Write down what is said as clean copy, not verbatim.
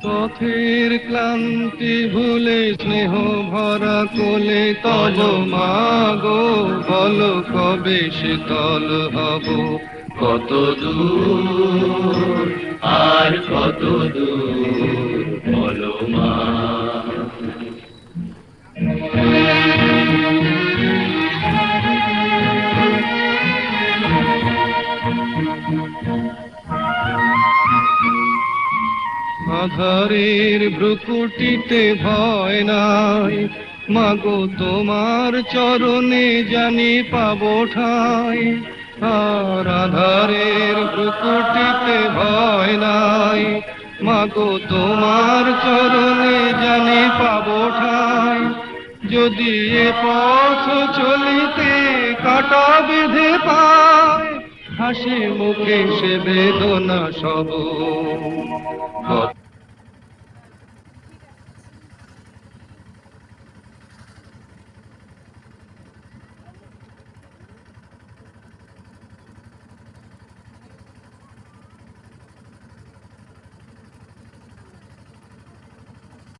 পথের ক্লান্তি ভুলে স্নেহ ভরা কোলে তব মাগো বলো কবে শীতল হব। কত দূর আর কত দূর বলো মা। আধারের ভ্রুকুটিতে ভয় নাই, মাগো তোমার চরণে জানি পাবো ঠাই। আর আধারের ভ্রুকুটিতে ভয় নাই, মাগো তোমার চরণে জানি পাবো ঠাই। যদি এ পথ চলিতে কাটা বেঁধে পায়, হাসি মুখে সে বেদনা সব।